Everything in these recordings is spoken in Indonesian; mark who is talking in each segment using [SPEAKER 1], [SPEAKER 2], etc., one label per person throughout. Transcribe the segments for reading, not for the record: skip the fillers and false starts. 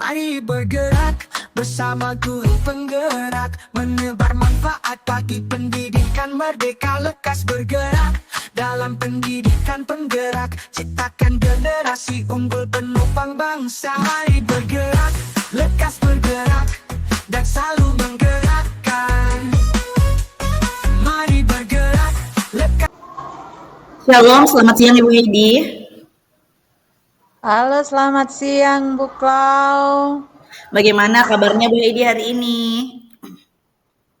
[SPEAKER 1] Mari bergerak bersama guru penggerak, menebar manfaat bagi pendidikan merdeka. Lekas bergerak dalam pendidikan penggerak, ciptakan generasi unggul penopang bangsa. Mari bergerak, lekas bergerak, dan selalu menggerakkan. Mari bergerak, lekas.
[SPEAKER 2] Shalom, selamat siang Ibu Heidi.
[SPEAKER 3] Halo, selamat siang Bu Klau.
[SPEAKER 2] Bagaimana kabarnya Bu Heidi hari ini?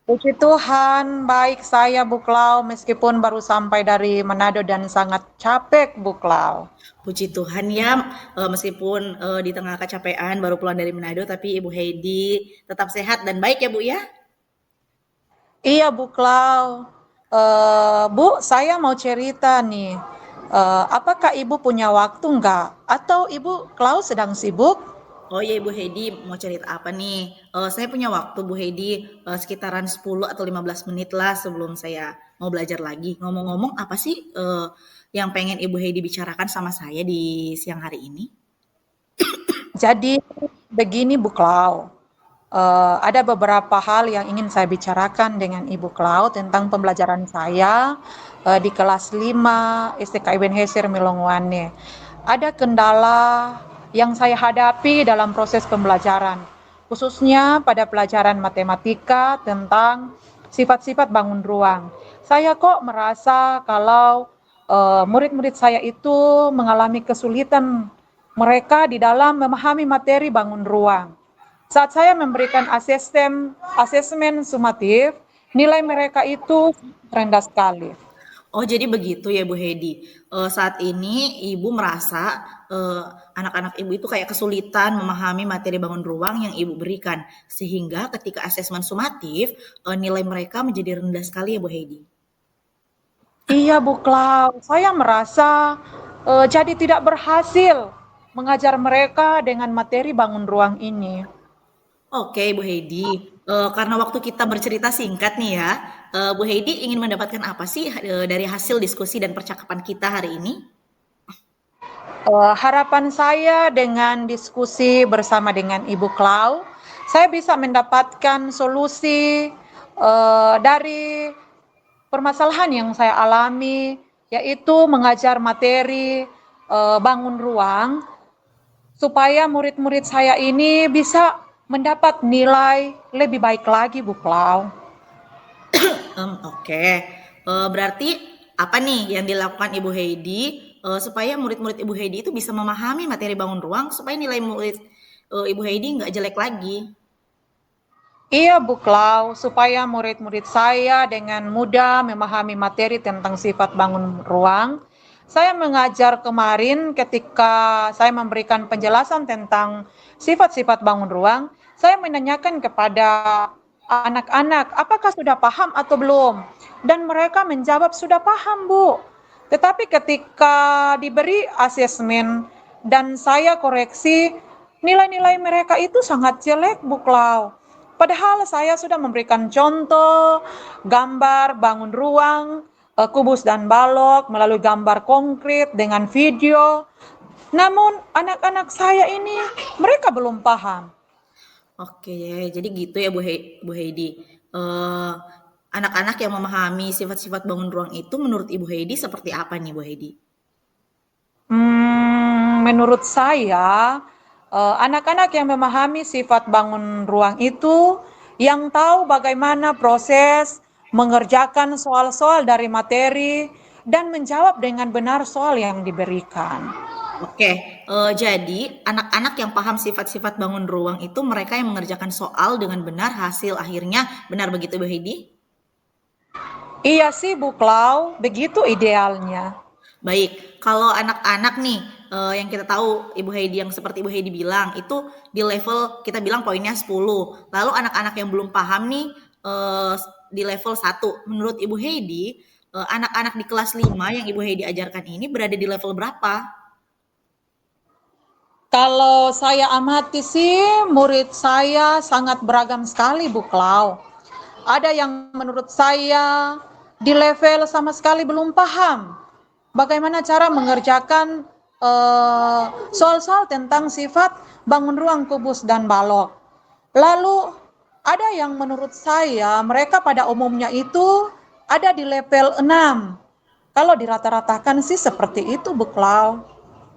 [SPEAKER 3] Puji Tuhan, baik saya Bu Klau, meskipun baru sampai dari Manado dan sangat capek Bu Klau.
[SPEAKER 2] Puji Tuhan ya, meskipun di tengah kecapean baru pulang dari Manado, tapi Ibu Heidi tetap sehat dan baik ya Bu ya?
[SPEAKER 3] Iya Bu Klau. Bu, saya mau cerita nih. Apakah Ibu punya waktu enggak? Atau Ibu Klau sedang sibuk?
[SPEAKER 2] Oh iya Ibu Heidi, mau cerita apa nih? Saya punya waktu Bu Heidi sekitaran 10 atau 15 menit lah sebelum saya mau belajar lagi. Ngomong-ngomong, apa sih yang pengen Ibu Heidi bicarakan sama saya di siang hari ini?
[SPEAKER 3] Jadi begini Bu Klau. Ada beberapa hal yang ingin saya bicarakan dengan Ibu Klau tentang pembelajaran saya di kelas 5 STK Ebenezer Milongwane. Ada kendala yang saya hadapi dalam proses pembelajaran, khususnya pada pelajaran matematika tentang sifat-sifat bangun ruang. Saya kok merasa kalau murid-murid saya itu mengalami kesulitan mereka di dalam memahami materi bangun ruang. Saat saya memberikan asesmen sumatif, nilai mereka itu rendah sekali.
[SPEAKER 2] Oh jadi begitu ya Bu Heidi. Saat ini Ibu merasa anak-anak Ibu itu kayak kesulitan memahami materi bangun ruang yang Ibu berikan. Sehingga ketika asesmen sumatif nilai mereka menjadi rendah sekali ya Bu Heidi.
[SPEAKER 3] Iya Bu Klau, saya merasa jadi tidak berhasil mengajar mereka dengan materi bangun ruang ini.
[SPEAKER 2] Oke Bu Heidi, karena waktu kita bercerita singkat nih ya, Bu Heidi ingin mendapatkan apa sih dari hasil diskusi dan percakapan kita hari ini?
[SPEAKER 3] Harapan saya dengan diskusi bersama dengan Ibu Klau, saya bisa mendapatkan solusi dari permasalahan yang saya alami, yaitu mengajar materi bangun ruang, supaya murid-murid saya ini bisa mendapat nilai lebih baik lagi, Bu Klau.
[SPEAKER 2] Oke, berarti apa nih yang dilakukan Ibu Heidi supaya murid-murid Ibu Heidi itu bisa memahami materi bangun ruang supaya nilai murid Ibu Heidi nggak jelek lagi?
[SPEAKER 3] Iya Bu Klau, supaya murid-murid saya dengan mudah memahami materi tentang sifat bangun ruang. Saya mengajar kemarin ketika saya memberikan penjelasan tentang sifat-sifat bangun ruang, saya menanyakan kepada anak-anak, apakah sudah paham atau belum? Dan mereka menjawab sudah paham Bu. Tetapi ketika diberi asesmen dan saya koreksi, nilai-nilai mereka itu sangat jelek Bu Klau. Padahal saya sudah memberikan contoh, gambar bangun ruang, kubus dan balok melalui gambar konkret dengan video. Namun anak-anak saya ini mereka belum paham.
[SPEAKER 2] Oke, jadi gitu ya Bu Heidi. Anak-anak yang memahami sifat-sifat bangun ruang itu menurut Ibu Heidi seperti apa nih Bu Heidi?
[SPEAKER 3] Menurut saya, anak-anak yang memahami sifat bangun ruang itu yang tahu bagaimana proses mengerjakan soal-soal dari materi dan menjawab dengan benar soal yang diberikan.
[SPEAKER 2] Oke, jadi anak-anak yang paham sifat-sifat bangun ruang itu mereka yang mengerjakan soal dengan benar, hasil akhirnya benar begitu Bu Heidi?
[SPEAKER 3] Iya sih Bu Klau, begitu idealnya.
[SPEAKER 2] Baik, kalau anak-anak nih yang kita tahu Ibu Heidi yang seperti Ibu Heidi bilang itu di level kita bilang poinnya 10. Lalu anak-anak yang belum paham nih di level 1. Menurut Ibu Heidi, anak-anak di kelas 5 yang Ibu Heidi ajarkan ini berada di level berapa?
[SPEAKER 3] Kalau saya amati sih, murid saya sangat beragam sekali Bu Klau. Ada yang menurut saya di level sama sekali belum paham bagaimana cara mengerjakan soal-soal tentang sifat bangun ruang, kubus, dan balok. Lalu ada yang menurut saya mereka pada umumnya itu ada di level 6. Kalau dirata-ratakan sih seperti itu, Bu Klau.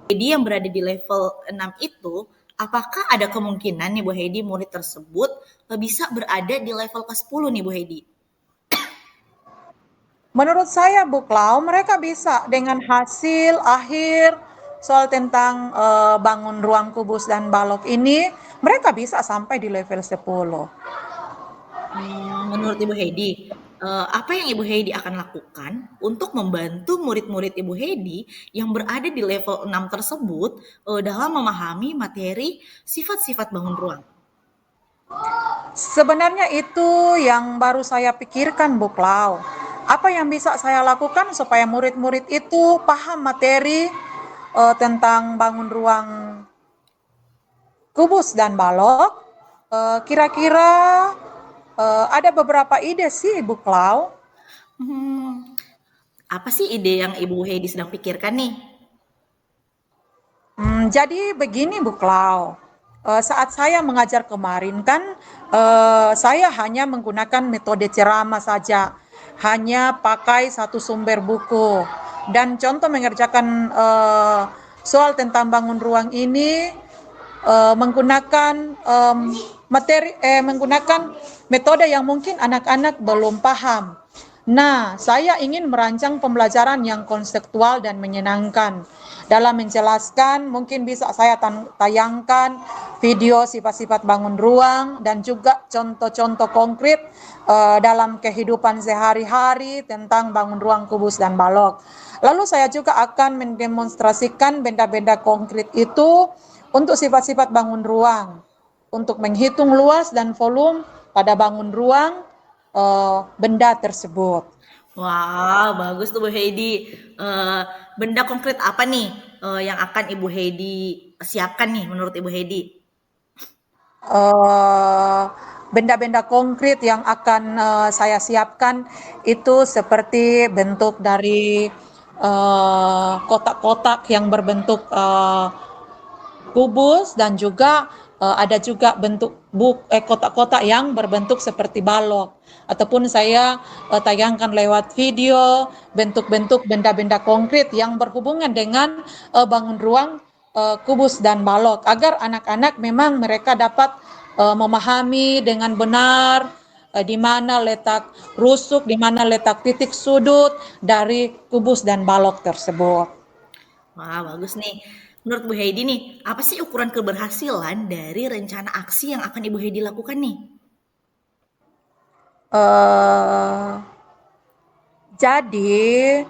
[SPEAKER 2] Heidi yang berada di level 6 itu, apakah ada kemungkinan nih Bu Heidi murid tersebut bisa berada di level ke-10 nih Bu Heidi?
[SPEAKER 3] Menurut saya, Bu Klau, mereka bisa dengan hasil akhir soal tentang bangun ruang, kubus, dan balok ini, mereka bisa sampai di level 10.
[SPEAKER 2] Menurut Ibu Heidi, apa yang Ibu Heidi akan lakukan untuk membantu murid-murid Ibu Heidi yang berada di level 6 tersebut dalam memahami materi sifat-sifat bangun ruang?
[SPEAKER 3] Sebenarnya itu yang baru saya pikirkan, Bu Klau. Apa yang bisa saya lakukan supaya murid-murid itu paham materi tentang bangun ruang, kubus, dan balok? Kira-kira ada beberapa ide sih, Bu Klau.
[SPEAKER 2] Hmm, apa sih ide yang Ibu Heidi sedang pikirkan nih?
[SPEAKER 3] Jadi begini, Bu Klau. Saat saya mengajar kemarin kan, saya hanya menggunakan metode ceramah saja, hanya pakai satu sumber buku. Dan contoh mengerjakan soal tentang bangun ruang ini menggunakan menggunakan metode yang mungkin anak-anak belum paham. Nah, saya ingin merancang pembelajaran yang konseptual dan menyenangkan. Dalam menjelaskan, mungkin bisa saya tayangkan video sifat-sifat bangun ruang dan juga contoh-contoh konkret dalam kehidupan sehari-hari tentang bangun ruang, kubus, dan balok. Lalu saya juga akan mendemonstrasikan benda-benda konkret itu untuk sifat-sifat bangun ruang, untuk menghitung luas dan volume pada bangun ruang benda tersebut.
[SPEAKER 2] Wah, bagus tuh Bu Heidi. Benda konkret apa nih yang akan Ibu Heidi siapkan nih menurut Ibu Heidi?
[SPEAKER 3] Benda-benda konkret yang akan saya siapkan itu seperti bentuk dari kotak-kotak yang berbentuk kubus, dan juga ada juga bentuk kotak-kotak yang berbentuk seperti balok, ataupun saya tayangkan lewat video bentuk-bentuk benda-benda konkret yang berhubungan dengan bangun ruang, kubus, dan balok, agar anak-anak memang mereka dapat memahami dengan benar di mana letak rusuk, di mana letak titik sudut dari kubus dan balok tersebut.
[SPEAKER 2] Wah, bagus nih. Menurut Bu Heidi nih, apa sih ukuran keberhasilan dari rencana aksi yang akan Ibu Heidi lakukan nih?
[SPEAKER 3] Jadi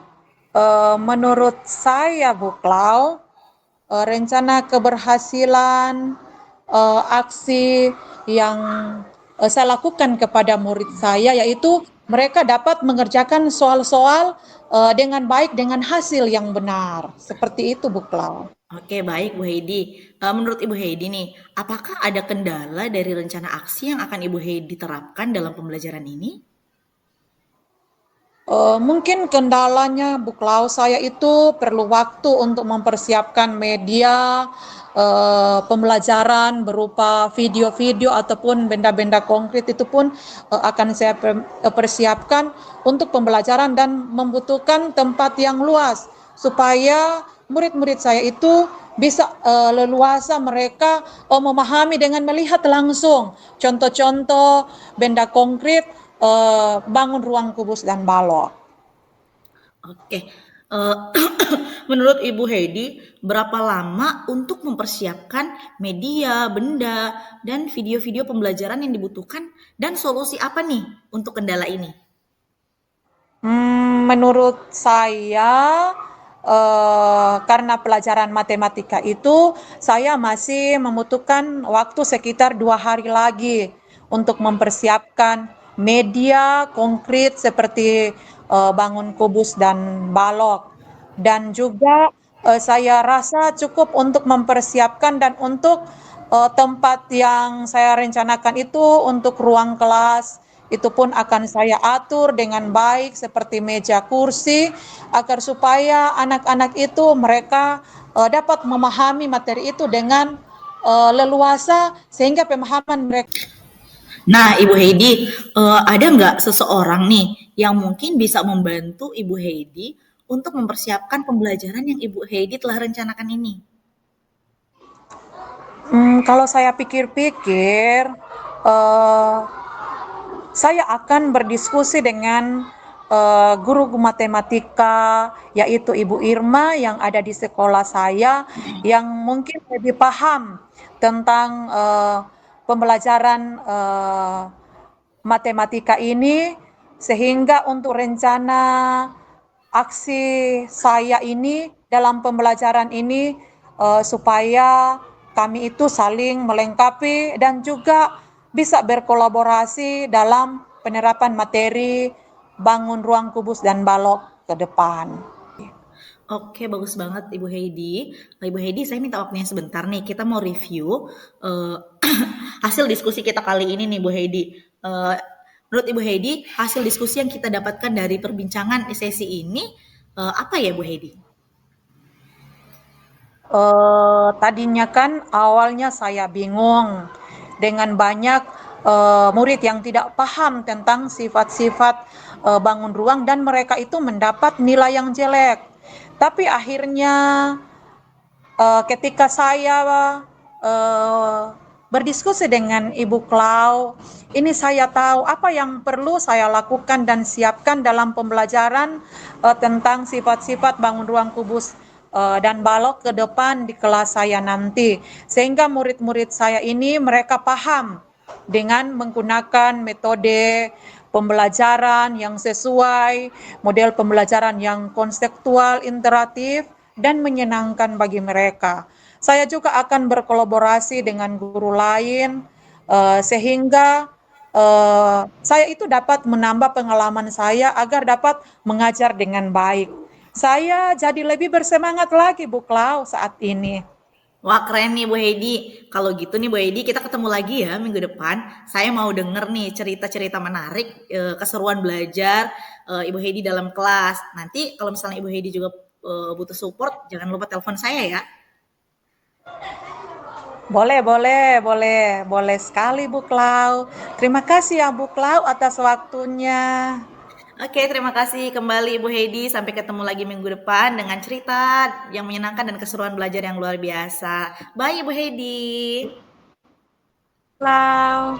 [SPEAKER 3] menurut saya, Bu Klau, rencana keberhasilan aksi yang saya lakukan kepada murid saya yaitu mereka dapat mengerjakan soal-soal dengan baik dengan hasil yang benar. Seperti itu, Bu Klau.
[SPEAKER 2] Oke, baik Bu Heidi. Menurut Ibu Heidi nih, apakah ada kendala dari rencana aksi yang akan Ibu Heidi terapkan dalam pembelajaran ini?
[SPEAKER 3] Mungkin kendalanya, Bu Klau, saya itu perlu waktu untuk mempersiapkan media pembelajaran berupa video-video ataupun benda-benda konkret, itu pun akan saya persiapkan untuk pembelajaran dan membutuhkan tempat yang luas supaya murid-murid saya itu bisa leluasa mereka memahami dengan melihat langsung contoh-contoh benda konkret bangun ruang, kubus, dan balok.
[SPEAKER 2] Oke, menurut Ibu Heidi, berapa lama untuk mempersiapkan media, benda, dan video-video pembelajaran yang dibutuhkan, dan solusi apa nih untuk kendala ini?
[SPEAKER 3] Menurut saya, karena pelajaran matematika itu, saya masih membutuhkan waktu sekitar 2 hari lagi untuk mempersiapkan media konkret seperti bangun, kubus, dan balok. Dan juga saya rasa cukup untuk mempersiapkan dan untuk tempat yang saya rencanakan itu untuk ruang kelas, itu pun akan saya atur dengan baik seperti meja, kursi, agar supaya anak-anak itu mereka dapat memahami materi itu dengan leluasa sehingga pemahaman mereka.
[SPEAKER 2] Nah, Ibu Heidi, ada nggak seseorang nih yang mungkin bisa membantu Ibu Heidi untuk mempersiapkan pembelajaran yang Ibu Heidi telah rencanakan ini?
[SPEAKER 3] Kalau saya pikir-pikir, saya akan berdiskusi dengan guru matematika, yaitu Ibu Irma yang ada di sekolah saya, yang mungkin lebih paham tentang pembelajaran matematika ini, sehingga untuk rencana aksi saya ini dalam pembelajaran ini supaya kami itu saling melengkapi dan juga bisa berkolaborasi dalam penerapan materi bangun ruang kubus dan balok ke depan.
[SPEAKER 2] Oke, bagus banget Ibu Heidi. Ibu Heidi, saya minta waktunya sebentar nih. Kita mau review hasil diskusi kita kali ini nih, Bu Heidi. Menurut Ibu Heidi, hasil diskusi yang kita dapatkan dari perbincangan sesi ini apa ya, Bu Heidi?
[SPEAKER 3] Tadinya kan awalnya saya bingung dengan banyak murid yang tidak paham tentang sifat-sifat bangun ruang dan mereka itu mendapat nilai yang jelek. Tapi akhirnya ketika saya berdiskusi dengan Ibu Klau, ini saya tahu apa yang perlu saya lakukan dan siapkan dalam pembelajaran tentang sifat-sifat bangun ruang kubus dan balok ke depan di kelas saya nanti. Sehingga murid-murid saya ini mereka paham dengan menggunakan metode pembelajaran yang sesuai, model pembelajaran yang konseptual, interaktif, dan menyenangkan bagi mereka. Saya juga akan berkolaborasi dengan guru lain sehingga saya itu dapat menambah pengalaman saya agar dapat mengajar dengan baik. Saya jadi lebih bersemangat lagi, Bu Klau, saat ini.
[SPEAKER 2] Wah, keren nih Bu Heidi. Kalau gitu nih Bu Heidi, kita ketemu lagi ya minggu depan. Saya mau denger nih cerita-cerita menarik, keseruan belajar Ibu Heidi dalam kelas. Nanti kalau misalnya Ibu Heidi juga butuh support, jangan lupa telepon saya ya.
[SPEAKER 3] Boleh sekali Bu Klau. Terima kasih ya Bu Klau atas waktunya.
[SPEAKER 2] Oke, terima kasih kembali Ibu Heidi. Sampai ketemu lagi minggu depan dengan cerita yang menyenangkan dan keseruan belajar yang luar biasa. Bye Ibu Heidi.
[SPEAKER 3] Klau.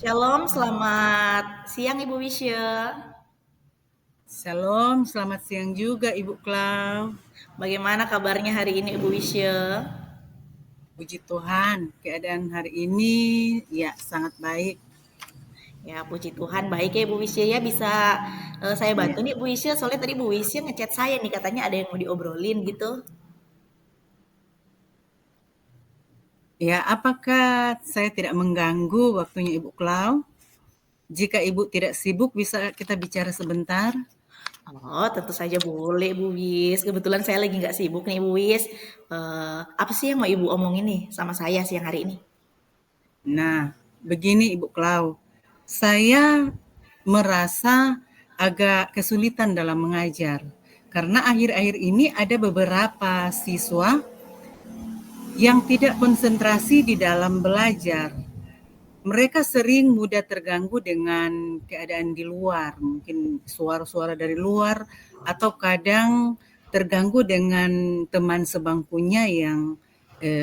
[SPEAKER 2] Shalom, selamat siang Ibu Wisya.
[SPEAKER 4] Shalom, selamat siang juga Ibu Klau.
[SPEAKER 2] Bagaimana kabarnya hari ini Ibu Wisya?
[SPEAKER 4] Puji Tuhan, keadaan hari ini ya sangat baik.
[SPEAKER 2] Ya, puji Tuhan baik ya Ibu Wisya ya, bisa saya bantu nih Bu Wisya, soalnya tadi Bu Wisya ngechat saya nih katanya ada yang mau diobrolin gitu.
[SPEAKER 4] Ya, apakah saya tidak mengganggu waktunya Ibu Klau? Jika Ibu tidak sibuk, bisa kita bicara sebentar?
[SPEAKER 2] Oh, tentu saja boleh Bu Wis. Kebetulan saya lagi nggak sibuk nih Bu Wis. Apa sih yang mau Ibu omongin nih sama saya siang hari ini?
[SPEAKER 4] Nah, begini Ibu Klau, saya merasa agak kesulitan dalam mengajar karena akhir-akhir ini ada beberapa siswa yang tidak konsentrasi di dalam belajar. Mereka sering mudah terganggu dengan keadaan di luar, mungkin suara-suara dari luar, atau kadang terganggu dengan teman sebangkunya yang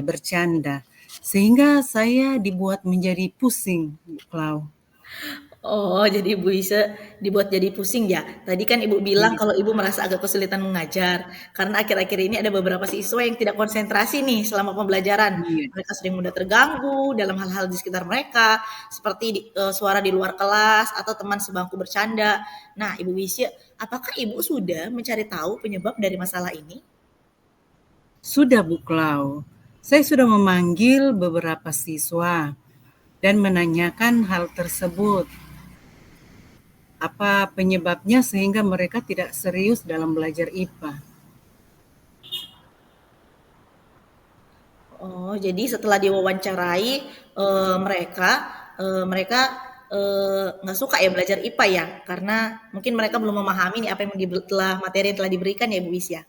[SPEAKER 4] bercanda. Sehingga saya dibuat menjadi pusing, Bu Klau.
[SPEAKER 2] Oh, jadi Ibu bisa dibuat jadi pusing ya. Tadi kan Ibu bilang
[SPEAKER 4] Iya,
[SPEAKER 2] kalau Ibu merasa agak kesulitan mengajar karena akhir-akhir ini ada beberapa siswa yang tidak konsentrasi nih selama pembelajaran.
[SPEAKER 4] iya.
[SPEAKER 2] Mereka sering mudah terganggu dalam hal-hal di sekitar mereka, seperti suara di luar kelas atau teman sebangku bercanda. Nah, Ibu Wisya, apakah Ibu sudah mencari tahu penyebab dari masalah ini?
[SPEAKER 4] Sudah Bu Klau, saya sudah memanggil beberapa siswa dan menanyakan hal tersebut. Apa penyebabnya sehingga mereka tidak serius dalam belajar IPA?
[SPEAKER 2] Oh, jadi setelah diwawancarai mereka, mereka nggak suka ya belajar IPA ya, karena mungkin mereka belum memahami nih apa yang telah materi yang telah diberikan ya Bu Wis ya.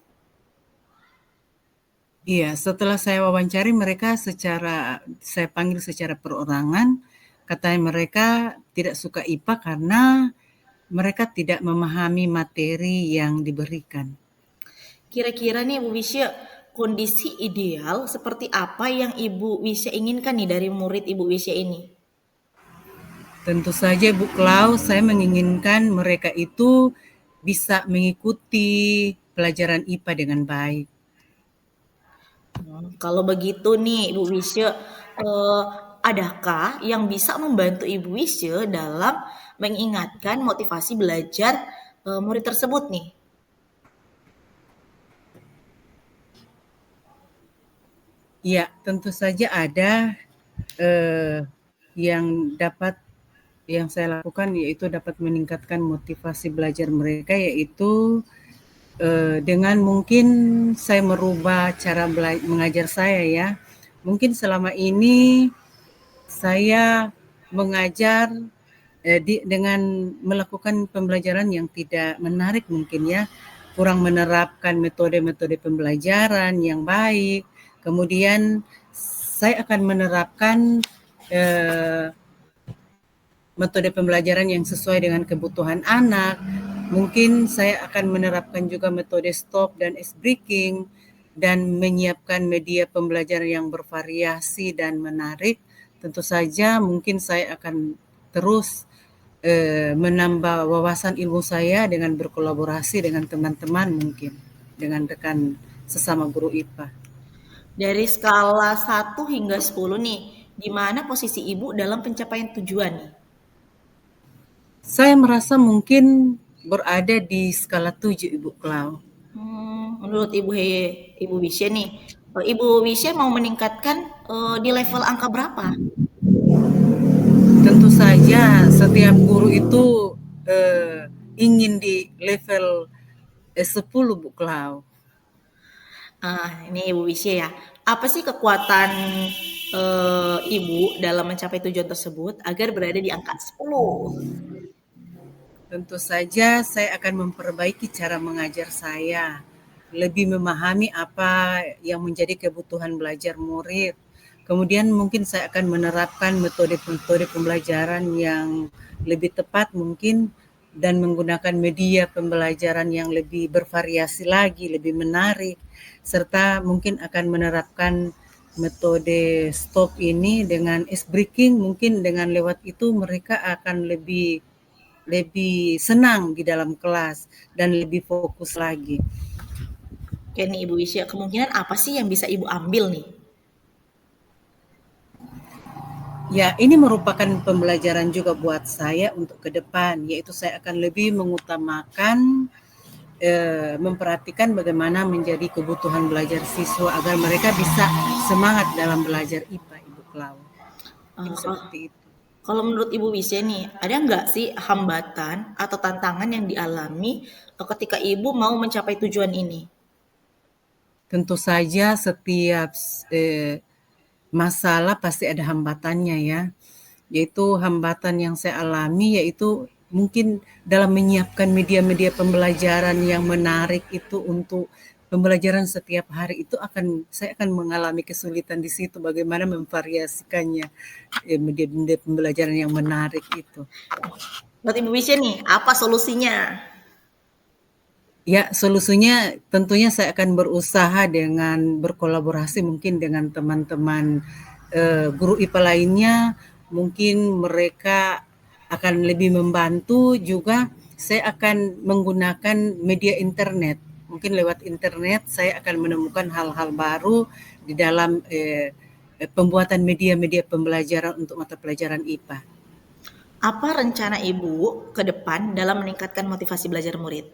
[SPEAKER 4] Iya, setelah saya wawancari mereka saya panggil secara perorangan, katanya mereka tidak suka IPA karena mereka tidak memahami materi yang diberikan.
[SPEAKER 2] Kira-kira nih Bu Wisya, kondisi ideal seperti apa yang Ibu Wisya inginkan nih dari murid Ibu Wisya ini?
[SPEAKER 4] Tentu saja Bu Klau, saya menginginkan mereka itu bisa mengikuti pelajaran IPA dengan baik.
[SPEAKER 2] Kalau begitu nih Ibu Wisya, eh, adakah yang bisa membantu Ibu Wisya dalam mengingatkan motivasi belajar murid tersebut nih?
[SPEAKER 4] Ya, tentu saja ada eh, yang dapat yang saya lakukan yaitu dapat meningkatkan motivasi belajar mereka yaitu dengan mungkin saya merubah cara mengajar saya ya. Mungkin selama ini saya mengajar dengan melakukan pembelajaran yang tidak menarik mungkin ya, kurang menerapkan metode-metode pembelajaran yang baik. Kemudian saya akan menerapkan eh, metode pembelajaran yang sesuai dengan kebutuhan anak. Mungkin saya akan menerapkan juga metode stop dan ice breaking dan menyiapkan media pembelajaran yang bervariasi dan menarik. Tentu saja mungkin saya akan terus menambah wawasan ilmu saya dengan berkolaborasi dengan teman-teman mungkin, dengan rekan sesama guru IPA.
[SPEAKER 2] Dari skala 1 hingga 10 nih, di mana posisi Ibu dalam pencapaian tujuan nih?
[SPEAKER 4] Saya merasa mungkin berada di skala 7 Ibu Klau.
[SPEAKER 2] Menurut Ibu Wisya nih, Ibu Wisya mau meningkatkan di level angka berapa?
[SPEAKER 4] Tentu saja setiap guru itu ingin di level 10 Bu Klau.
[SPEAKER 2] Ini Ibu Wisya ya. Apa sih kekuatan Ibu dalam mencapai tujuan tersebut agar berada di angka 10?
[SPEAKER 4] Tentu saja saya akan memperbaiki cara mengajar saya, lebih memahami apa yang menjadi kebutuhan belajar murid. Kemudian mungkin saya akan menerapkan metode-metode pembelajaran yang lebih tepat mungkin dan menggunakan media pembelajaran yang lebih bervariasi lagi, lebih menarik, serta mungkin akan menerapkan metode stop ini dengan ice breaking, mungkin dengan lewat itu mereka akan lebih lebih senang di dalam kelas dan lebih fokus lagi.
[SPEAKER 2] Oke nih Ibu Wisya, kemungkinan apa sih yang bisa Ibu ambil nih?
[SPEAKER 4] Ya, ini merupakan pembelajaran juga buat saya untuk ke depan, yaitu saya akan lebih mengutamakan memperhatikan bagaimana menjadi kebutuhan belajar siswa agar mereka bisa semangat dalam belajar IPA, Ibu Klau. Mungkin
[SPEAKER 2] Kalau
[SPEAKER 4] seperti itu.
[SPEAKER 2] kalau menurut Ibu Wisya nih, ada nggak sih hambatan atau tantangan yang dialami ketika Ibu mau mencapai tujuan ini?
[SPEAKER 4] Tentu saja setiap masalah pasti ada hambatannya ya. Yaitu hambatan yang saya alami yaitu mungkin dalam menyiapkan media-media pembelajaran yang menarik itu untuk pembelajaran setiap hari itu saya akan mengalami kesulitan di situ bagaimana memvariasikannya media-media pembelajaran yang menarik itu.
[SPEAKER 2] Menurut Ibu Wisya nih, apa solusinya?
[SPEAKER 4] Ya, solusinya tentunya saya akan berusaha dengan berkolaborasi mungkin dengan teman-teman guru IPA lainnya, mungkin mereka akan lebih membantu juga. Saya akan menggunakan media internet. Mungkin lewat internet saya akan menemukan hal-hal baru di dalam pembuatan media-media pembelajaran untuk mata pelajaran IPA.
[SPEAKER 2] Apa rencana Ibu ke depan dalam meningkatkan motivasi belajar murid?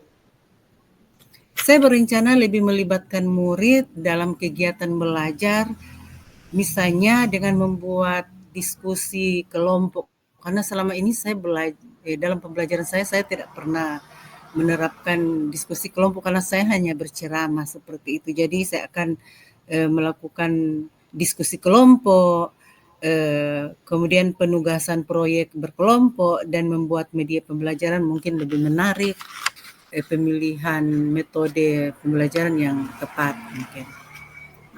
[SPEAKER 4] Saya berencana lebih melibatkan murid dalam kegiatan belajar, misalnya dengan membuat diskusi kelompok. Karena selama ini saya dalam pembelajaran saya tidak pernah menerapkan diskusi kelompok karena saya hanya berceramah seperti itu. Jadi saya akan melakukan diskusi kelompok, kemudian penugasan proyek berkelompok dan membuat media pembelajaran mungkin lebih menarik, pemilihan metode pembelajaran yang tepat mungkin.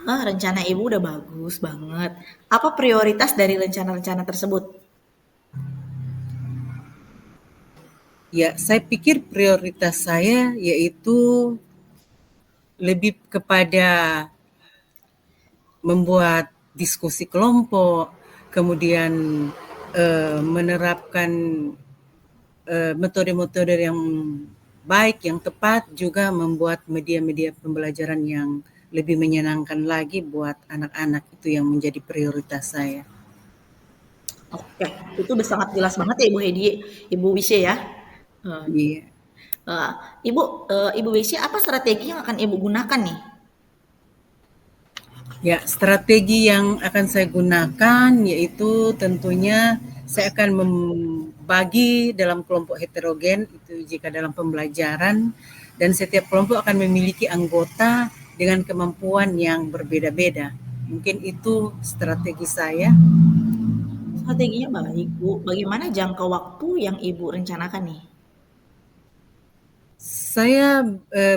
[SPEAKER 2] Rencana Ibu udah bagus banget. Apa prioritas dari rencana-rencana tersebut?
[SPEAKER 4] Ya, saya pikir prioritas saya yaitu lebih kepada membuat diskusi kelompok, kemudian menerapkan metode-metode yang baik, yang tepat, juga membuat media-media pembelajaran yang lebih menyenangkan lagi buat anak-anak itu yang menjadi prioritas saya.
[SPEAKER 2] Oke, itu udah sangat jelas banget ya Ibu Hedi, Ibu Wisya ya.
[SPEAKER 4] Iya.
[SPEAKER 2] Eh, Ibu Wisya, apa strategi yang akan Ibu gunakan nih?
[SPEAKER 4] Ya, strategi yang akan saya gunakan yaitu tentunya saya akan membagi dalam kelompok heterogen itu jika dalam pembelajaran, dan setiap kelompok akan memiliki anggota dengan kemampuan yang berbeda-beda. Mungkin itu strategi saya.
[SPEAKER 2] Strateginya baik, Bu. Bagaimana jangka waktu yang Ibu rencanakan nih?
[SPEAKER 4] Saya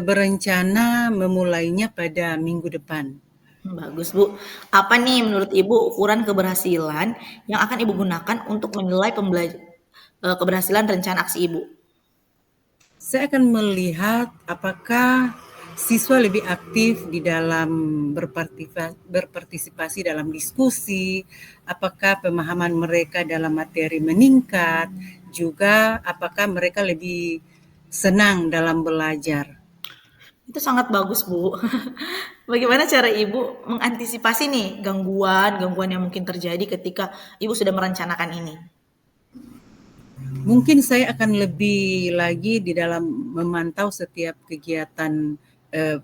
[SPEAKER 4] berencana memulainya pada minggu depan.
[SPEAKER 2] Bagus, Bu. Apa nih menurut Ibu ukuran keberhasilan yang akan Ibu gunakan untuk menilai keberhasilan rencana aksi Ibu?
[SPEAKER 4] Saya akan melihat apakah siswa lebih aktif di dalam berpartisipasi dalam diskusi, apakah pemahaman mereka dalam materi meningkat, juga apakah mereka lebih senang dalam belajar.
[SPEAKER 2] Itu sangat bagus, Bu. Bagaimana cara Ibu mengantisipasi nih gangguan yang mungkin terjadi ketika Ibu sudah merencanakan ini?
[SPEAKER 4] Mungkin saya akan lebih lagi di dalam memantau setiap kegiatan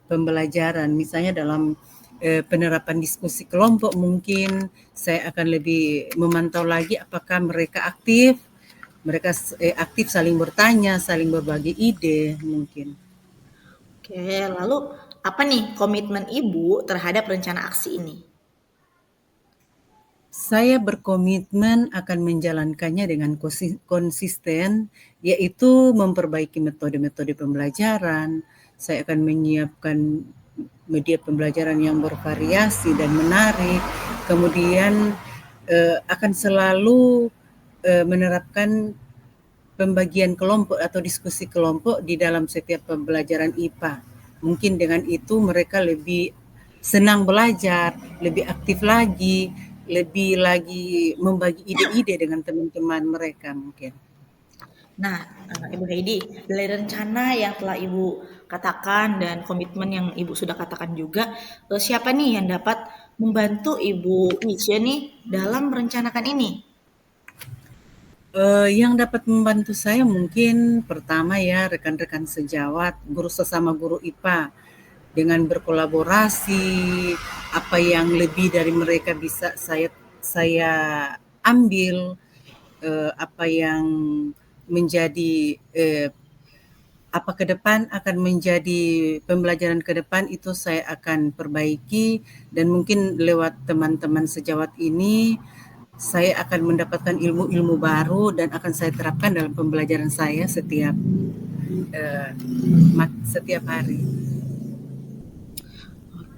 [SPEAKER 4] pembelajaran, misalnya dalam penerapan diskusi kelompok, mungkin saya akan lebih memantau lagi apakah mereka aktif saling bertanya, saling berbagi ide mungkin.
[SPEAKER 2] Oke, lalu apa nih komitmen Ibu terhadap rencana aksi ini?
[SPEAKER 4] Saya berkomitmen akan menjalankannya dengan konsisten, yaitu memperbaiki metode-metode pembelajaran. Saya akan menyiapkan media pembelajaran yang bervariasi dan menarik. Kemudian akan selalu menerapkan pembagian kelompok atau diskusi kelompok di dalam setiap pembelajaran IPA. Mungkin dengan itu mereka lebih senang belajar, lebih aktif lagi, lebih lagi membagi ide-ide dengan teman-teman mereka mungkin.
[SPEAKER 2] Nah, Ibu Heidi, dari rencana yang telah Ibu katakan dan komitmen yang Ibu sudah katakan juga, siapa nih yang dapat membantu Ibu Wisya nih dalam merencanakan ini?
[SPEAKER 4] Yang dapat membantu saya mungkin pertama ya rekan-rekan sejawat, guru sesama guru IPA. Dengan berkolaborasi, apa yang lebih dari mereka bisa saya ambil, apa yang menjadi, apa ke depan akan menjadi pembelajaran ke depan itu saya akan perbaiki, dan mungkin lewat teman-teman sejawat ini saya akan mendapatkan ilmu-ilmu baru dan akan saya terapkan dalam pembelajaran saya eh, setiap hari.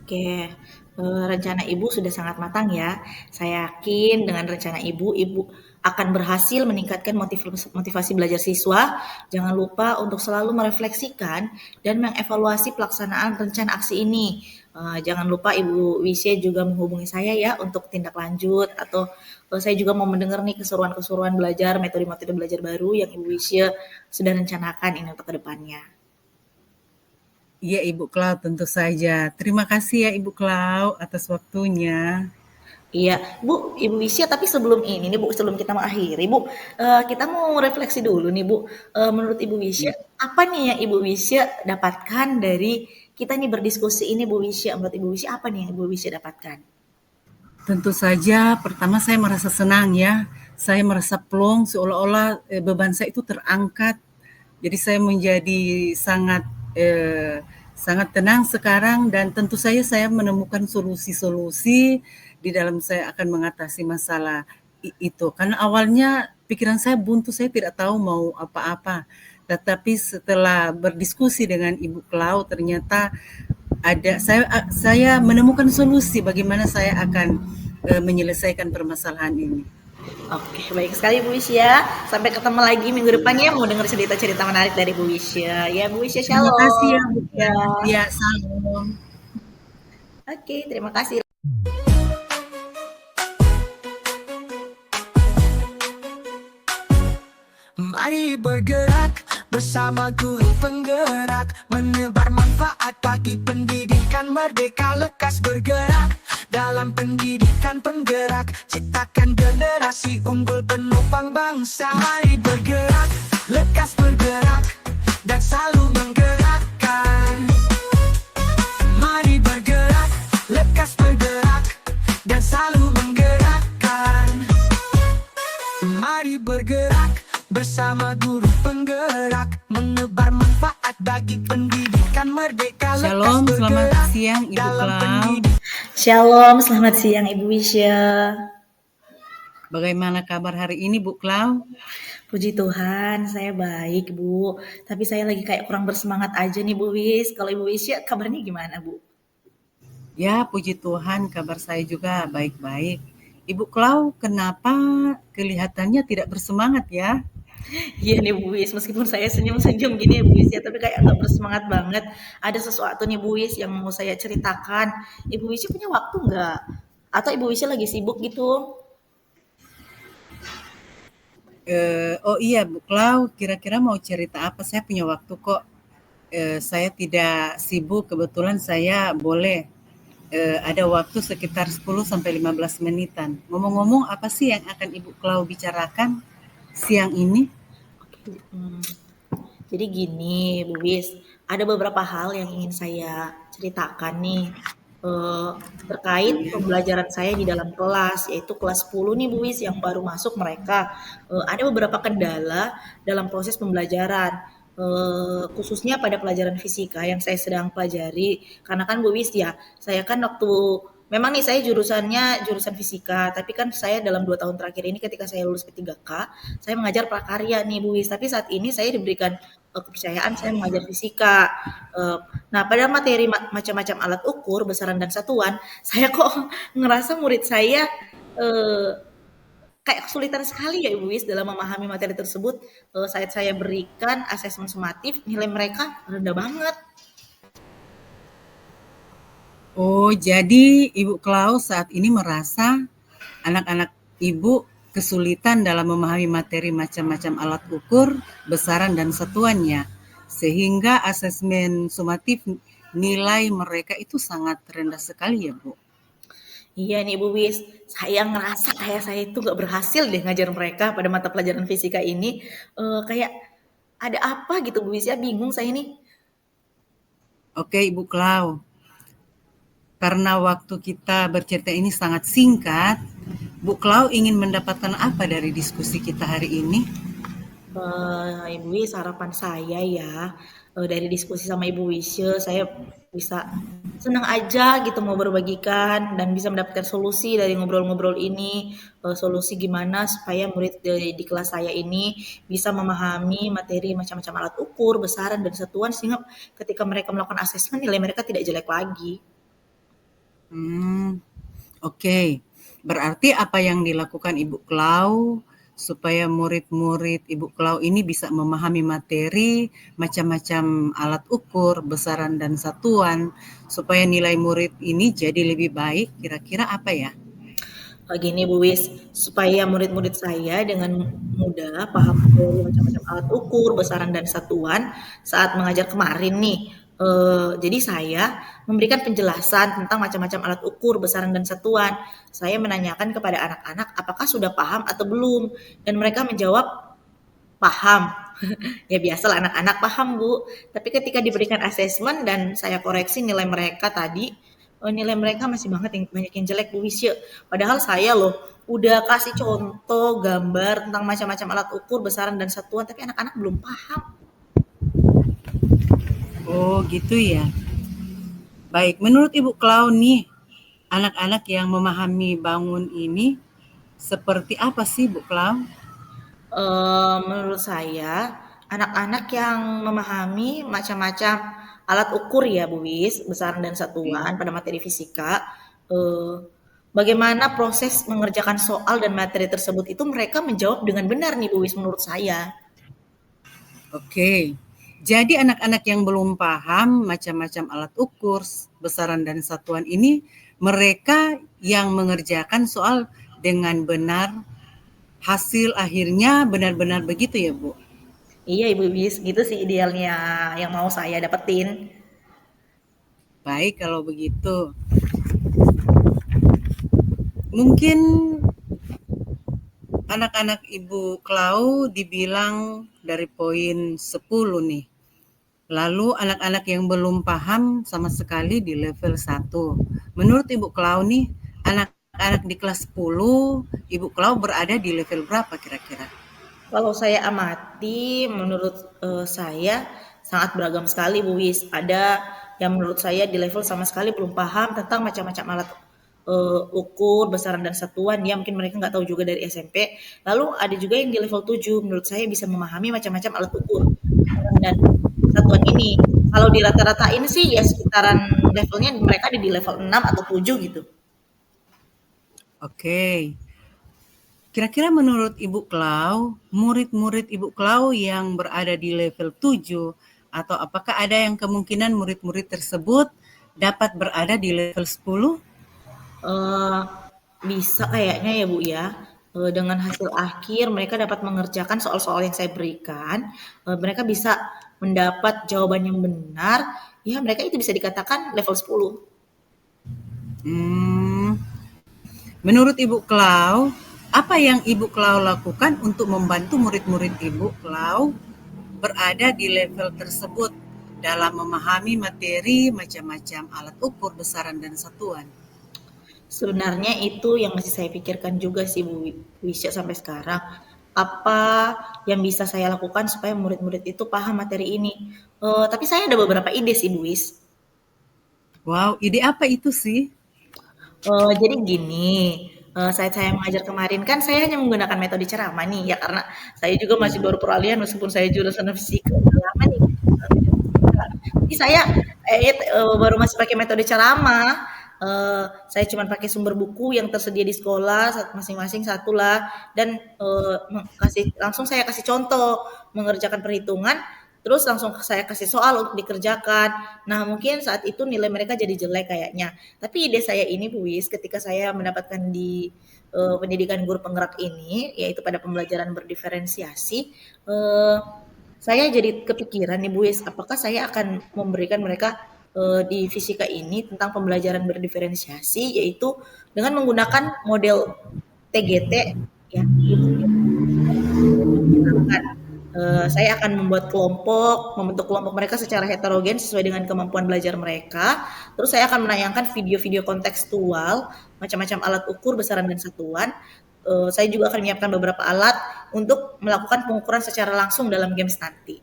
[SPEAKER 2] Oke, rencana Ibu sudah sangat matang ya. Saya yakin dengan rencana Ibu, Ibu akan berhasil meningkatkan motivasi belajar siswa. Jangan lupa untuk selalu merefleksikan dan mengevaluasi pelaksanaan rencana aksi ini. Jangan lupa Ibu Wisya juga menghubungi saya ya untuk tindak lanjut, atau saya juga mau mendengar nih keseruan-keseruan belajar, metode-metode belajar baru yang Ibu Wisya sudah rencanakan ini untuk kedepannya.
[SPEAKER 4] Iya Ibu Klau, tentu saja. Terima kasih ya Ibu Klau atas waktunya.
[SPEAKER 2] Iya, Bu, Ibu Wisya, tapi sebelum ini nih Bu, sebelum kita mengakhiri Bu, kita mau refleksi dulu nih Bu. Menurut Ibu Wisya,
[SPEAKER 4] Ya,
[SPEAKER 2] apa nih yang Ibu Wisya dapatkan dari kita nih berdiskusi ini Bu Wisya? Menurut Ibu Wisya, apa nih yang Ibu Wisya dapatkan?
[SPEAKER 4] tentu saja pertama saya merasa senang ya. Saya merasa plong seolah-olah beban saya itu terangkat. Jadi saya menjadi sangat tenang sekarang, dan tentu saja saya menemukan solusi-solusi di dalam saya akan mengatasi masalah itu. Karena awalnya pikiran saya buntu, saya tidak tahu mau apa-apa. Tetapi setelah berdiskusi dengan Ibu Klau, ternyata saya menemukan solusi bagaimana saya akan menyelesaikan permasalahan ini.
[SPEAKER 2] Oke, baik sekali Bu Wisya. Sampai ketemu lagi minggu depan ya, mau dengar cerita-cerita menarik dari Bu Wisya. Ya, Bu Wisya,
[SPEAKER 4] Terima kasih ya
[SPEAKER 2] shalom.
[SPEAKER 4] Bu.
[SPEAKER 2] Ya,
[SPEAKER 4] Ya, salam.
[SPEAKER 2] oke, terima kasih.
[SPEAKER 1] Mari bergerak bersama guru penggerak, menebar manfaat bagi pendidikan merdeka. Lekas bergerak dalam pendidikan penggerak, ciptakan generasi unggul penopang bangsa. Mari bergerak, lekas bergerak, dan selalu menggerakkan. Mari bergerak, lekas bergerak, dan selalu menggerakkan. Mari bergerak bersama guru penggerak, menebar manfaat bagi pendidikan merdeka.
[SPEAKER 4] Shalom, selamat siang Ibu
[SPEAKER 1] dalam
[SPEAKER 4] Klau.
[SPEAKER 1] pendidikan.
[SPEAKER 2] Shalom, selamat siang Ibu Wisya.
[SPEAKER 4] Bagaimana kabar hari ini Bu Klau?
[SPEAKER 2] Puji Tuhan, saya baik Bu. Tapi saya lagi kayak kurang bersemangat aja nih Bu Wis. Kalau Ibu Wisya kabarnya gimana Bu?
[SPEAKER 4] Ya, puji Tuhan kabar saya juga baik-baik. Ibu Klau, kenapa kelihatannya tidak bersemangat ya?
[SPEAKER 2] Iya nih Bu Wis, meskipun saya senyum-senyum gini ya Bu Wis ya, tapi kayak nggak bersemangat banget. Ada sesuatu nih Bu Wis yang mau saya ceritakan. Ibu Wisya punya waktu nggak? Atau Ibu Wisya lagi sibuk gitu?
[SPEAKER 4] Oh iya Bu Klau, kira-kira mau cerita apa? Saya punya waktu kok. Saya tidak sibuk, kebetulan saya boleh ada waktu sekitar 10 sampai 15 menitan. Ngomong-ngomong, apa sih yang akan Ibu Klau bicarakan siang ini?
[SPEAKER 2] Hmm. Jadi gini, Bu Wis, ada beberapa hal yang ingin saya ceritakan nih eh, terkait pembelajaran saya di dalam kelas, yaitu kelas 10 nih Bu Wis yang baru masuk mereka. Ada beberapa kendala dalam proses pembelajaran, khususnya pada pelajaran fisika yang saya sedang pelajari. Karena kan Bu Wis ya, saya kan waktu memang nih saya jurusannya jurusan fisika, tapi kan saya dalam 2 tahun terakhir ini ketika saya lulus P3K, saya mengajar prakarya nih Bu Wis. Tapi saat ini saya diberikan kepercayaan saya mengajar fisika. Eh, nah, pada materi macam-macam alat ukur, besaran dan satuan, saya kok ngerasa murid saya eh, kayak kesulitan sekali ya Ibu Wis dalam memahami materi tersebut. Saat saya berikan asesmen sumatif, nilai mereka rendah banget.
[SPEAKER 4] Oh, jadi Ibu Klau saat ini merasa anak-anak Ibu kesulitan dalam memahami materi macam-macam alat ukur, besaran dan satuannya, sehingga asesmen sumatif nilai mereka itu sangat rendah sekali ya Bu.
[SPEAKER 2] Iya nih Bu Wis, saya ngerasa kayak saya itu nggak berhasil deh ngajar mereka pada mata pelajaran fisika ini. Kayak ada apa gitu Bu Wis ya, bingung saya nih.
[SPEAKER 4] Oke, Ibu Klau. Karena waktu kita bercerita ini sangat singkat, Bu Klau ingin mendapatkan apa dari diskusi kita hari ini?
[SPEAKER 2] Ibu Wis, harapan saya ya, dari diskusi sama Ibu Wisya, saya bisa senang aja gitu mau berbagikan dan bisa mendapatkan solusi dari ngobrol-ngobrol ini, solusi gimana supaya murid di kelas saya ini bisa memahami materi macam-macam alat ukur, besaran, dan satuan sehingga ketika mereka melakukan asesmen nilai mereka tidak jelek lagi.
[SPEAKER 4] Oke. Berarti apa yang dilakukan Ibu Klau supaya murid-murid Ibu Klau ini bisa memahami materi, macam-macam alat ukur, besaran dan satuan, supaya nilai murid ini jadi lebih baik, kira-kira apa ya?
[SPEAKER 2] Gini Bu Wis, supaya murid-murid saya dengan mudah paham teori macam-macam alat ukur, besaran dan satuan saat mengajar kemarin nih. Jadi saya memberikan penjelasan tentang macam-macam alat ukur, besaran dan satuan. Saya menanyakan kepada anak-anak apakah sudah paham atau belum, dan mereka menjawab paham. Ya biasalah anak-anak paham Bu, tapi ketika diberikan asesmen dan saya koreksi nilai mereka tadi, nilai mereka masih banyak yang jelek Bu Wisya. Padahal saya loh udah kasih contoh gambar tentang macam-macam alat ukur, besaran dan satuan, tapi anak-anak belum paham.
[SPEAKER 4] Oh, gitu ya. Baik, menurut Ibu Klau nih, anak-anak yang memahami bangun ini seperti apa sih, Bu Klau?
[SPEAKER 2] Menurut saya anak-anak yang memahami macam-macam alat ukur ya Bu Wis, besaran dan satuan pada materi fisika, eh, bagaimana proses mengerjakan soal dan materi tersebut itu mereka menjawab dengan benar nih Bu Wis menurut saya.
[SPEAKER 4] Oke. Jadi anak-anak yang belum paham macam-macam alat ukur, besaran dan satuan ini, mereka yang mengerjakan soal dengan benar, hasil akhirnya benar-benar begitu ya, Bu?
[SPEAKER 2] Iya Ibu Wis, gitu sih idealnya yang mau saya dapetin.
[SPEAKER 4] Baik kalau begitu. Mungkin anak-anak Ibu Klau dibilang dari poin 10 nih. Lalu anak-anak yang belum paham sama sekali di level 1. Menurut Ibu Klau nih, anak-anak di kelas 10, Ibu Klau berada di level berapa kira-kira?
[SPEAKER 2] Kalau saya amati, menurut saya sangat beragam sekali Bu Wis. Ada yang menurut saya di level sama sekali belum paham tentang macam-macam alat ukur, besaran dan satuan. Ya mungkin mereka nggak tahu juga dari SMP. Lalu ada juga yang di level 7, menurut saya bisa memahami macam-macam alat ukur, besaran dan satuan ini. Kalau di rata-ratain sih ya sekitaran levelnya mereka ada di level 6 atau 7 gitu.
[SPEAKER 4] Oke. Kira-kira menurut Ibu Klau, murid-murid Ibu Klau yang berada di level 7, atau apakah ada yang kemungkinan murid-murid tersebut dapat berada di level 10?
[SPEAKER 2] Bisa kayaknya ya Bu ya. Dengan hasil akhir mereka dapat mengerjakan soal-soal yang saya berikan, mereka bisa mendapat jawaban yang benar, ya mereka itu bisa dikatakan level 10.
[SPEAKER 4] Menurut Ibu Klau, apa yang Ibu Klau lakukan untuk membantu murid-murid Ibu Klau berada di level tersebut dalam memahami materi macam-macam alat ukur, besaran, dan satuan?
[SPEAKER 2] Sebenarnya itu yang masih saya pikirkan juga sih Bu Wisya sampai sekarang. Apa yang bisa saya lakukan supaya murid-murid itu paham materi ini? Tapi saya ada beberapa ide sih Bu Wis.
[SPEAKER 4] Wow, ide apa itu sih?
[SPEAKER 2] Jadi gini, saat saya mengajar kemarin kan saya hanya menggunakan metode ceramah nih ya karena saya juga masih baru peralihan meskipun saya jurusan fisika udah lama nih. Jadi saya baru masih pakai metode ceramah. Saya cuma pakai sumber buku yang tersedia di sekolah masing-masing satu lah dan langsung saya kasih contoh mengerjakan perhitungan terus langsung saya kasih soal untuk dikerjakan. Nah mungkin saat itu nilai mereka jadi jelek kayaknya. Tapi ide saya ini Bu Wis ketika saya mendapatkan di pendidikan guru penggerak ini yaitu pada pembelajaran berdiferensiasi, saya jadi kepikiran nih Bu Wis apakah saya akan memberikan mereka di fisika ini tentang pembelajaran berdiferensiasi, yaitu dengan menggunakan model TGT ya. Saya akan membentuk kelompok mereka secara heterogen sesuai dengan kemampuan belajar mereka. Terus saya akan menayangkan video-video kontekstual, macam-macam alat ukur, besaran dan satuan. Saya juga akan menyiapkan beberapa alat untuk melakukan pengukuran secara langsung dalam games nanti.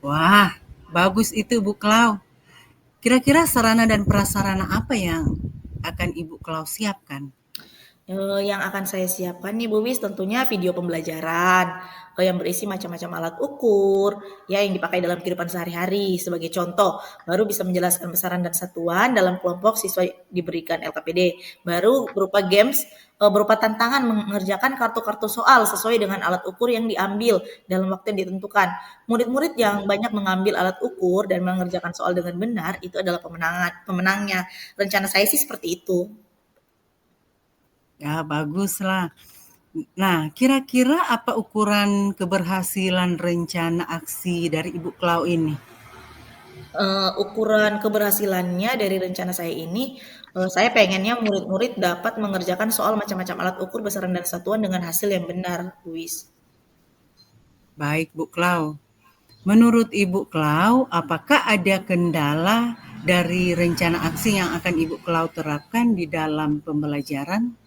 [SPEAKER 4] Wah, bagus itu Bu Klau. Kira-kira sarana dan prasarana apa yang akan Ibu Klau siapkan?
[SPEAKER 2] Yang akan saya siapkan nih Bu Wis tentunya video pembelajaran yang berisi macam-macam alat ukur ya yang dipakai dalam kehidupan sehari-hari sebagai contoh. Baru bisa menjelaskan besaran dan satuan dalam kelompok siswa diberikan LKPD. Baru berupa games berupa tantangan mengerjakan kartu-kartu soal sesuai dengan alat ukur yang diambil dalam waktu yang ditentukan. Murid-murid yang banyak mengambil alat ukur dan mengerjakan soal dengan benar itu adalah pemenangnya. Rencana saya sih seperti itu.
[SPEAKER 4] Ya, baguslah. Nah, kira-kira apa ukuran keberhasilan rencana aksi dari Ibu Klau ini?
[SPEAKER 2] Ukuran keberhasilannya dari rencana saya ini, saya pengennya murid-murid dapat mengerjakan soal macam-macam alat ukur, besaran dan satuan dengan hasil yang benar, Luis.
[SPEAKER 4] Baik, Bu Klau. Menurut Ibu Klau, apakah ada kendala dari rencana aksi yang akan Ibu Klau terapkan di dalam pembelajaran?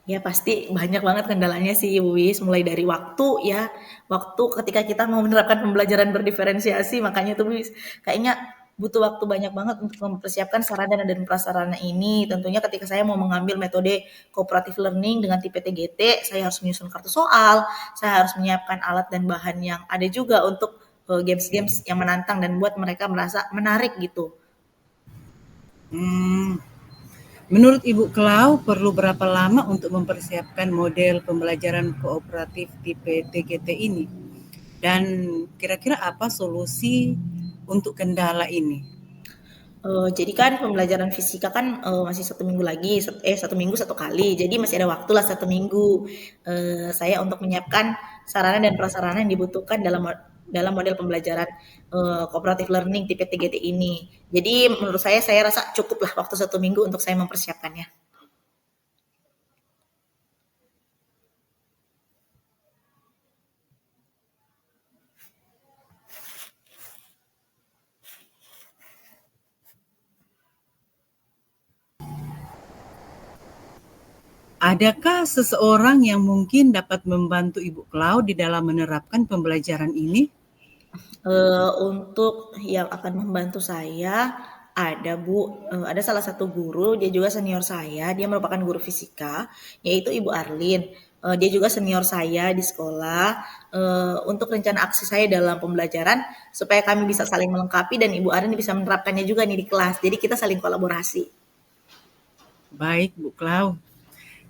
[SPEAKER 2] Ya pasti banyak banget kendalanya sih, Luis. Mulai dari waktu ya, waktu ketika kita mau menerapkan pembelajaran berdiferensiasi, makanya tuh Luis, kayaknya butuh waktu banyak banget untuk mempersiapkan sarana dan prasarana ini. Tentunya ketika saya mau mengambil metode cooperative learning dengan tipe TGT, saya harus menyusun kartu soal, saya harus menyiapkan alat dan bahan yang ada juga untuk games-games yang menantang dan buat mereka merasa menarik gitu.
[SPEAKER 4] Menurut Ibu Klau, perlu berapa lama untuk mempersiapkan model pembelajaran kooperatif tipe TGT ini? Dan kira-kira apa solusi untuk kendala ini?
[SPEAKER 2] Jadi kan pembelajaran fisika kan masih 1 minggu lagi, 1 minggu 1 kali. Jadi masih ada waktu lah 1 minggu. Saya untuk menyiapkan sarana dan prasarana yang dibutuhkan dalam model pembelajaran cooperative learning tipe TGT ini. Jadi menurut saya rasa cukup lah waktu 1 minggu untuk saya mempersiapkannya.
[SPEAKER 4] Adakah seseorang yang mungkin dapat membantu Ibu Klau di dalam menerapkan pembelajaran ini?
[SPEAKER 2] Untuk yang akan membantu saya ada Bu, ada salah satu guru, dia juga senior saya, dia merupakan guru fisika, yaitu Ibu Arlin. Dia juga senior saya di sekolah. Untuk rencana aksi saya dalam pembelajaran supaya kami bisa saling melengkapi dan Ibu Arlin bisa menerapkannya juga nih di kelas. Jadi kita saling kolaborasi.
[SPEAKER 4] Baik, Bu Klau.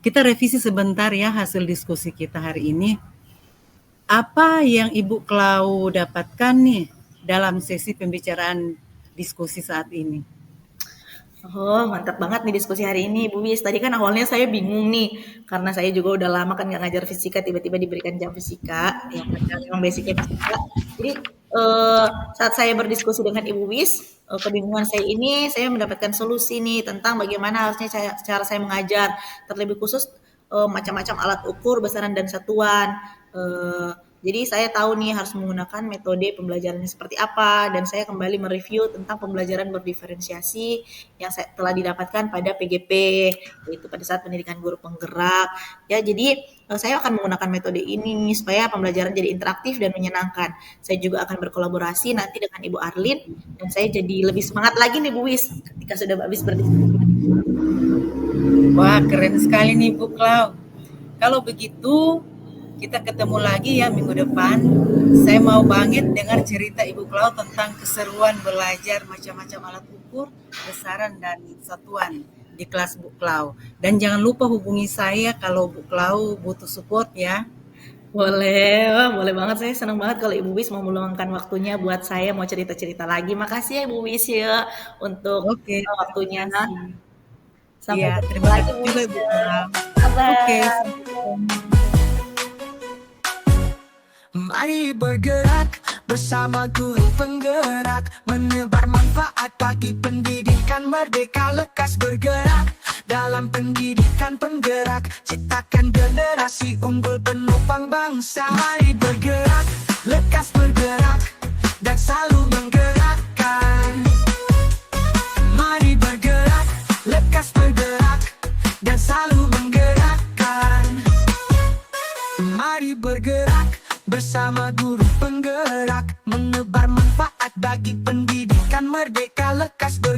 [SPEAKER 4] Kita revisi sebentar ya hasil diskusi kita hari ini. Apa yang Ibu Klau dapatkan nih dalam sesi pembicaraan diskusi saat ini?
[SPEAKER 2] Oh, mantap banget nih diskusi hari ini, Bu Wis. Tadi kan awalnya saya bingung nih, karena saya juga udah lama kan nggak ngajar fisika, tiba-tiba diberikan jam fisika, yang padahal memang basicnya fisika. Jadi saat saya berdiskusi dengan Ibu Wis, kebingungan saya ini, saya mendapatkan solusi nih tentang bagaimana harusnya cara saya mengajar, terlebih khusus macam-macam alat ukur, besaran dan satuan. Jadi saya tahu nih harus menggunakan metode pembelajarannya seperti apa dan saya kembali mereview tentang pembelajaran berdiferensiasi yang saya telah didapatkan pada PGP, yaitu pada saat pendidikan guru penggerak. Ya, jadi saya akan menggunakan metode ini supaya pembelajaran jadi interaktif dan menyenangkan. Saya juga akan berkolaborasi nanti dengan Ibu Arlin dan saya jadi lebih semangat lagi nih Bu Wis ketika sudah habis berdiskusi.
[SPEAKER 4] Wah, keren sekali nih Bu Klau. Kalau begitu, kita ketemu lagi ya minggu depan. Saya mau banget dengar cerita Ibu Klau tentang keseruan belajar macam-macam alat ukur, besaran, dan satuan di kelas Bu Klau. Dan jangan lupa hubungi saya kalau Bu Klau butuh support ya.
[SPEAKER 2] Boleh, wah, boleh banget. Saya senang banget kalau Ibu Wis mau meluangkan waktunya buat saya mau cerita-cerita lagi. Makasih ya Ibu Wis ya untuk
[SPEAKER 4] Oke,
[SPEAKER 2] waktunya.
[SPEAKER 4] terima kasih.
[SPEAKER 2] Sampai
[SPEAKER 4] Ya,
[SPEAKER 2] ketemu
[SPEAKER 4] terima
[SPEAKER 2] lagi
[SPEAKER 4] kasih
[SPEAKER 2] Bu
[SPEAKER 4] juga
[SPEAKER 2] Wis
[SPEAKER 4] Ibu
[SPEAKER 2] ya.
[SPEAKER 4] Klau.
[SPEAKER 2] Bye.
[SPEAKER 4] Oke, sampai ketemu.
[SPEAKER 1] Mari bergerak bersama guru penggerak, menebar manfaat bagi pendidikan merdeka. Lekas bergerak dalam pendidikan penggerak, ciptakan generasi unggul penopang bangsa. Mari bergerak, lekas bergerak, dan selalu menggerakkan. Mari bergerak, lekas bergerak, dan selalu menggerakkan. Mari bergerak bersama guru penggerak, menebar manfaat bagi pendidikan merdeka. Lekas bergerak.